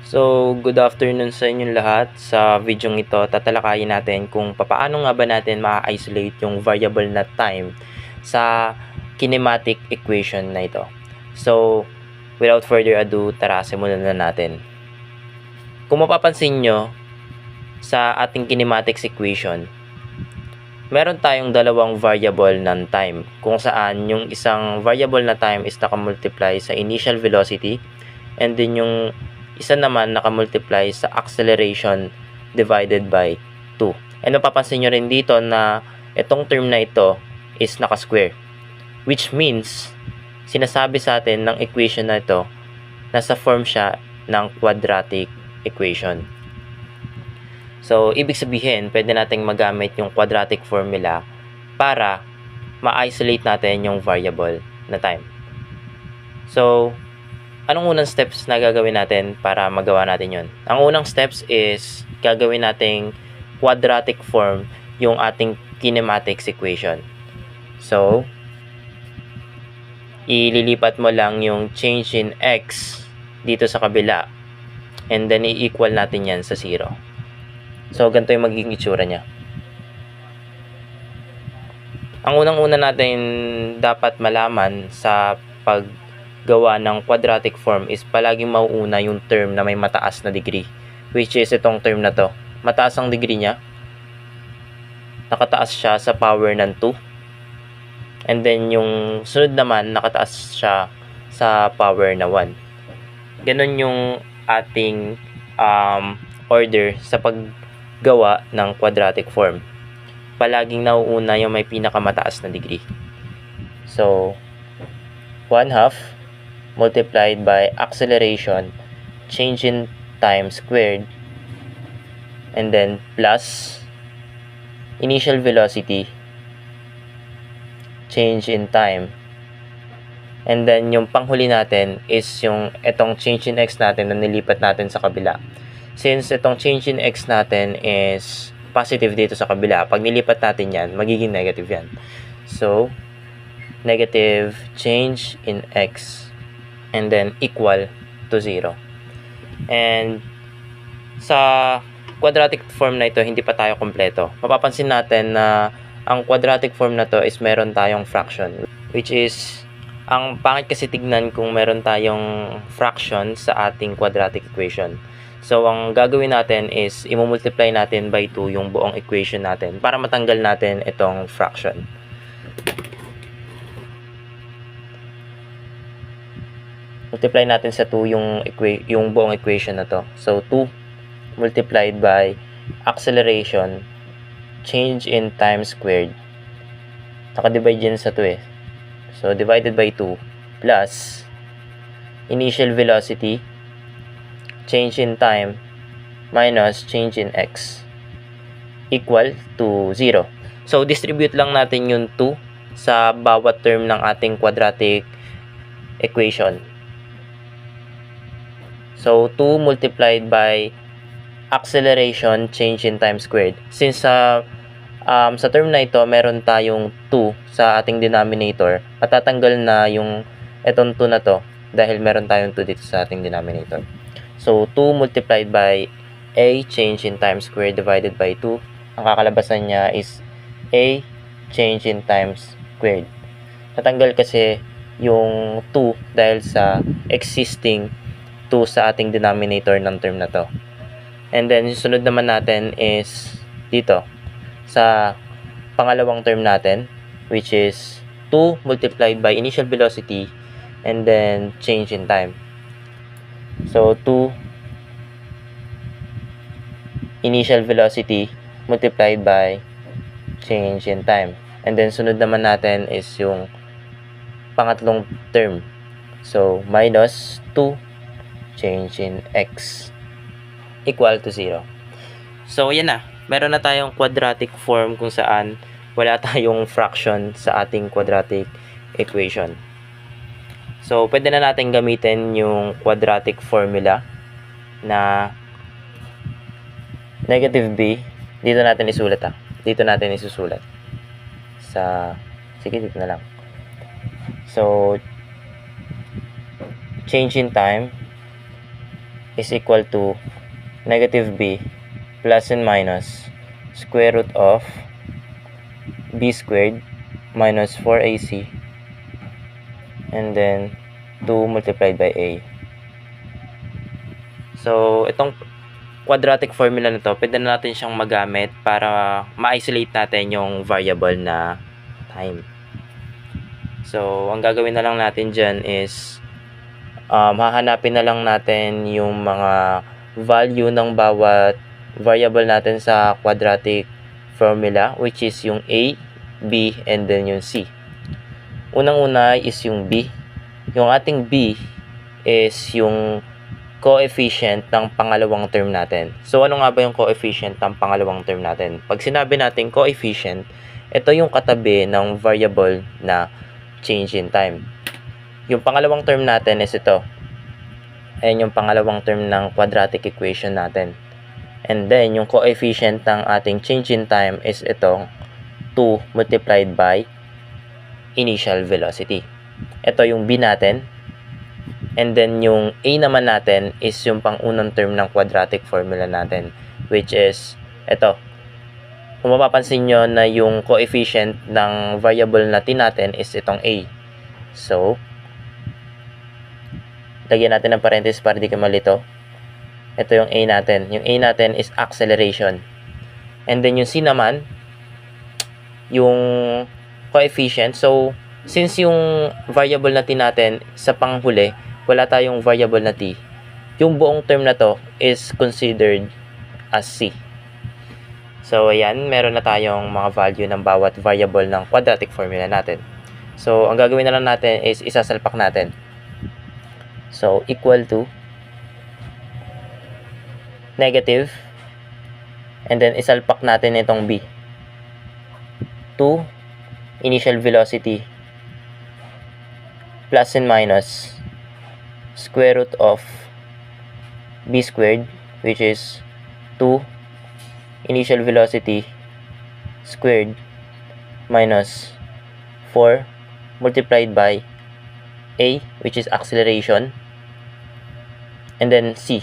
So, good afternoon sa inyong lahat. Sa video ito, tatalakayin natin kung paano nga ba natin ma-isolate yung variable na time sa kinematic equation na ito. So, without further ado, tara, simulan na natin. Kung mapapansin nyo, sa ating kinematics equation, meron tayong dalawang variable ng time, kung saan yung isang variable na time is nakamultiply sa initial velocity, and then yung isa naman nakamultiply sa acceleration divided by 2. And mapapansin nyo rin dito na itong term na ito is naka-square, which means sinasabi sa atin ng equation na ito nasa form siya ng quadratic equation. So, ibig sabihin, pwede nating magamit yung quadratic formula para ma-isolate natin yung variable na time. So, anong unang steps na gagawin natin para magawa natin yon? Ang unang steps is gagawin nating quadratic form yung ating kinematics equation. So, ililipat mo lang yung change in x dito sa kabila, and then i-equal natin yan sa 0. So, ganito yung magiging itsura niya. Ang unang-una natin dapat malaman sa paggawa ng quadratic form is palaging mauuna yung term na may mataas na degree, which is itong term na to. Mataas ang degree niya. Nakataas siya sa power ng 2. And then yung sunod naman, nakataas siya sa power na 1. Ganon yung ating order sa paggawa ng quadratic form. Palaging nauuna yung may pinakamataas na degree. So, 1/2 multiplied by acceleration, change in time squared, and then plus initial velocity, change in time, and then yung panghuli natin is yung itong change in x natin na nilipat natin sa kabila. Since itong change in x natin is positive dito sa kabila, pag nilipat natin yan, magiging negative yan. So, negative change in x, and then equal to 0. And sa quadratic form na ito, hindi pa tayo kompleto. Mapapansin natin na ang quadratic form na to is meron tayong fraction, which is ang pangit kasi tignan kung meron tayong fraction sa ating quadratic equation. So, ang gagawin natin is i-multiply natin by 2 yung buong equation natin para matanggal natin itong fraction. Multiply natin sa 2 yung buong equation na to. So, 2 multiplied by acceleration, change in time squared. Naka-divide yan sa 2 eh. So, divided by 2 plus initial velocity, change in time, minus change in x, equal to 0. So, distribute lang natin yung 2 sa bawat term ng ating quadratic equation. So, 2 multiplied by acceleration, change in time squared. Since sa term na ito, meron tayong 2 sa ating denominator, matatanggal na yung etong 2 na to dahil meron tayong 2 dito sa ating denominator. So, 2 multiplied by a change in time squared divided by 2. Ang kakalabasan niya is a change in time squared. Natanggal kasi yung 2 dahil sa existing 2 sa ating denominator ng term na to. And then, sunod naman natin is dito sa pangalawang term natin, which is 2 multiplied by initial velocity and then change in time. So, 2 initial velocity multiplied by change in time. And then, sunod naman natin is yung pangatlong term. So, minus 2 change in x equal to 0. So, yan na. Meron na tayong quadratic form kung saan wala tayong fraction sa ating quadratic equation. So, pwede na natin gamitin yung quadratic formula na negative b. Dito natin isulat Dito natin isusulat. Sige, dito na lang. So, change in time is equal to negative b plus and minus square root of b squared minus 4ac and then 2 multiplied by a. So, itong quadratic formula na to, pwede na natin siyang magamit para ma-isolate natin yung variable na time. So, ang gagawin na lang natin dyan is hahanapin na lang natin yung mga value ng bawat variable natin sa quadratic formula, which is yung a, b, and then yung c. Unang-una is yung b. Yung ating b is yung coefficient ng pangalawang term natin. So, ano nga ba yung coefficient ng pangalawang term natin? Pag sinabi natin coefficient, ito yung katabi ng variable na change in time. Yung pangalawang term natin is ito. Ayan yung pangalawang term ng quadratic equation natin. And then, yung coefficient ng ating change in time is itong 2 multiplied by initial velocity. Ito yung b natin. And then, yung a naman natin is yung pang-unang term ng quadratic formula natin, which is ito. Kung mapapansin nyo na yung coefficient ng variable natin is itong a. So, lagyan natin ng parenthesis para di ka malito. Ito yung a natin. Yung a natin is acceleration. And then, yung c naman, yung coefficient. So, since yung variable natin sa panghuli, wala tayong variable na t, yung buong term na to is considered as c. So, ayan, meron na tayong mga value ng bawat variable ng quadratic formula natin. So, ang gagawin na lang natin is isasalpak natin. So, equal to negative, and then isalpak natin itong b. 2 initial velocity plus and minus square root of b squared, which is 2 initial velocity squared minus 4 multiplied by a, which is acceleration, and then c.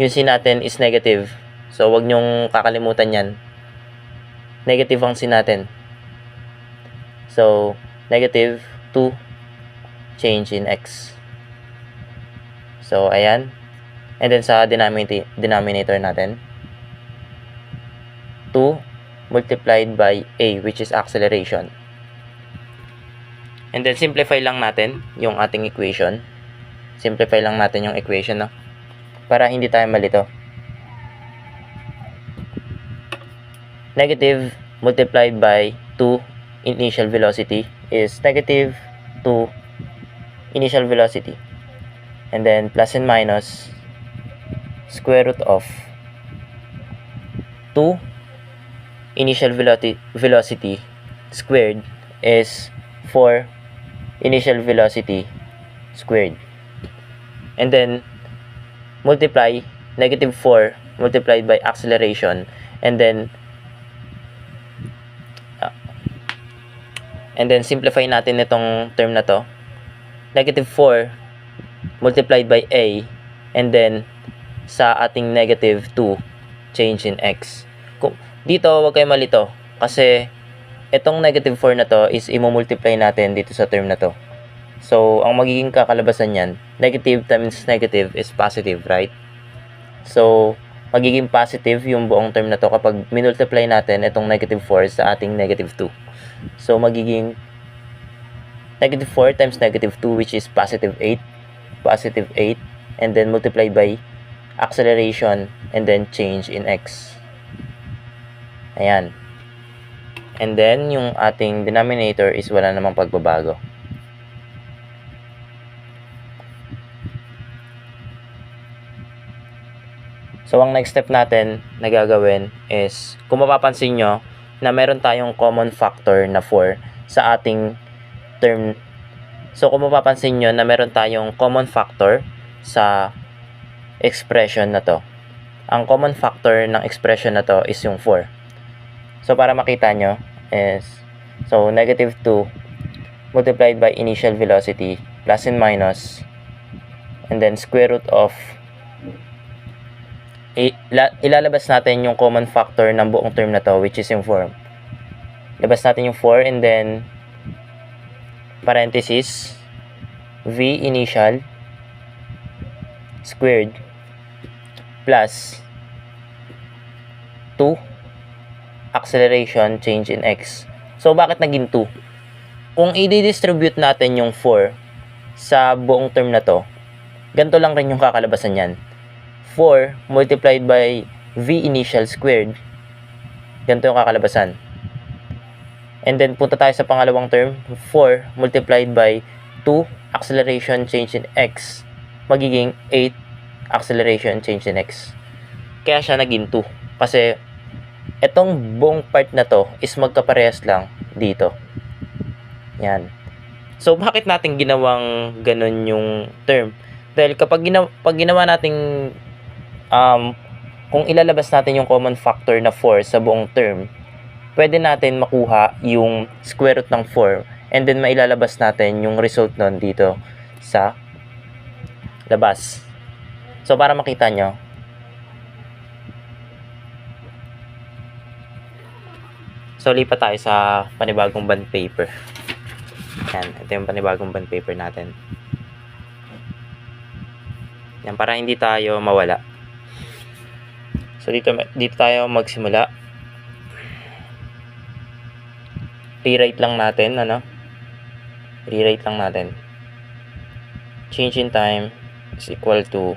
Yung c natin is negative, so wag nyong kakalimutan yan. Negative ang c natin. So, negative 2 change in x. So, ayan. And then, sa denominator natin, 2 multiplied by a, which is acceleration. And then, simplify lang natin yung ating equation. Simplify lang natin yung equation, no? Para hindi tayo malito. Negative multiplied by 2 initial velocity is negative 2 initial velocity. And then, plus and minus square root of 2 initial velocity squared is 4 initial velocity squared. And then, multiply negative 4 multiplied by acceleration, and then simplify natin itong term na to. Negative 4 multiplied by a, and then sa ating negative 2 change in x. Dito wag kayo malito kasi itong negative 4 na to is i-multiply natin dito sa term na to. So, ang magiging kakalabasan yan, negative times negative is positive, right? So, magiging positive yung buong term na to kapag minultiply natin itong negative 4 sa ating negative 2. So, magiging negative 4 times negative 2, which is positive 8, and then multiplied by acceleration, and then change in x. Ayan. And then, yung ating denominator is wala namang pagbabago. So, ang next step natin na gagawin is, kung mapapansin nyo, na meron tayong common factor na 4 sa ating term. So, kung mapapansin nyo na meron tayong common factor sa expression na to. Ang common factor ng expression na to is yung 4. So, para makita nyo is, so, negative 2 multiplied by initial velocity plus and minus, and then square root of ilalabas natin yung common factor ng buong term na to, which is yung 4. Labas natin yung 4 and then parenthesis v initial squared plus 2 acceleration change in x. So, bakit naging 2? Kung i-distribute natin yung 4 sa buong term na to, ganito lang rin yung kakalabasan yan. 4 multiplied by v initial squared, ganito yung kakalabasan. And then, punta tayo sa pangalawang term, 4 multiplied by 2 acceleration change in x, magiging 8 acceleration change in x. Kaya siya naging 2. Kasi, itong buong part na to is magkaparehas lang dito. Yan. So, bakit natin ginawang ganun yung term? Dahil kapag ginawa nating kung ilalabas natin yung common factor na 4 sa buong term, pwede natin makuha yung square root ng 4 and then mailalabas natin yung result nun dito sa labas. So, para makita nyo, so, lipat tayo sa panibagong bond paper. Yan, ito yung panibagong bond paper natin. Yan, para hindi tayo mawala. So, dito tayo magsimula. Rewrite lang natin, Rewrite lang natin. Change in time is equal to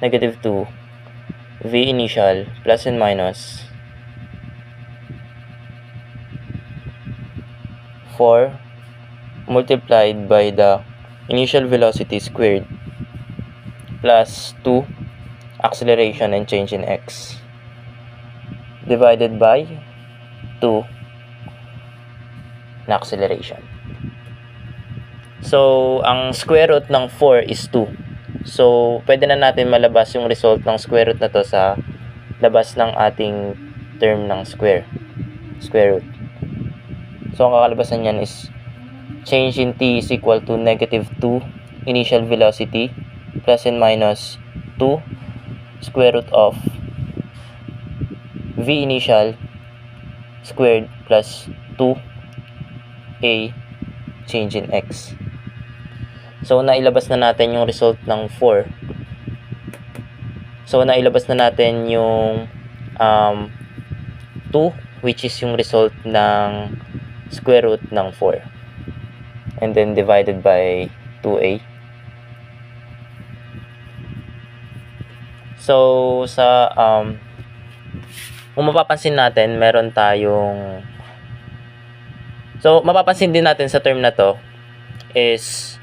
negative 2 v initial plus and minus 4 multiplied by the initial velocity squared plus 2 acceleration and change in x divided by 2 na acceleration. So, ang square root ng 4 is 2. So, pwede na natin malabas yung result ng square root na to sa labas ng ating term ng square root. So, ang kakalabasan niyan is change in t is equal to negative 2 initial velocity plus and minus 2 square root of v initial squared plus 2a change in x. So, nailabas na natin yung result ng 4. So, nailabas na natin yung 2, which is yung result ng square root ng 4. And then, divided by 2a. So, kung mapapansin natin, meron tayong... So, mapapansin din natin sa term na to is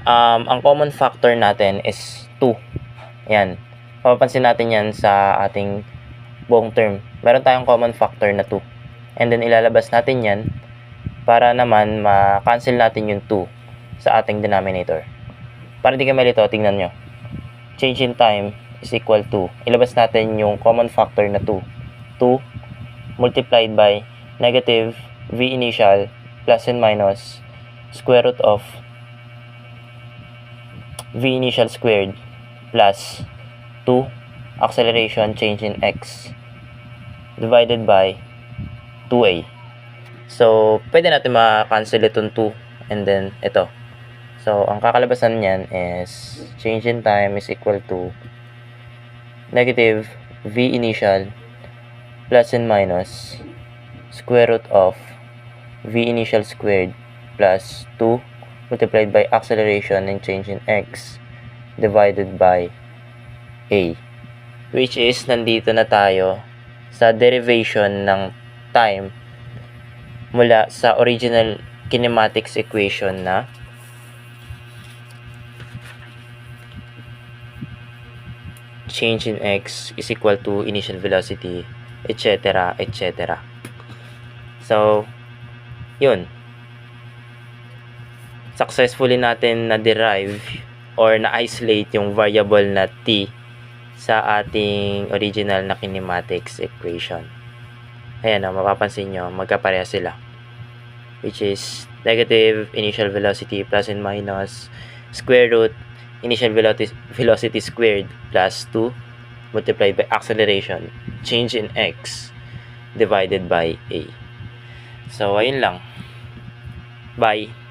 ang common factor natin is 2. Yan. Mapapansin natin yan sa ating buong term. Meron tayong common factor na 2. And then, ilalabas natin yan para naman ma-cancel natin yung 2 sa ating denominator. Para hindi kayo malito, tingnan nyo. Change in time is equal to, ilabas natin yung common factor na 2. 2 multiplied by negative v initial plus and minus square root of v initial squared plus 2 acceleration change in x divided by 2a. So, pwede natin ma-cancel itong 2 and then ito. So, ang kakalabasan niyan is change in time is equal to negative v initial plus and minus square root of v initial squared plus 2 multiplied by acceleration and change in x divided by a, which is nandito na tayo sa derivation ng time mula sa original kinematics equation na change in x is equal to initial velocity, etc., etc. So, yun. Successfully natin na-derive or na-isolate yung variable na t sa ating original na kinematics equation. Ayan, mapapansin nyo, magkapareha sila. Which is negative initial velocity plus and minus square root initial velocity squared plus 2 multiplied by acceleration, change in x, divided by a. So, ayun lang. Bye!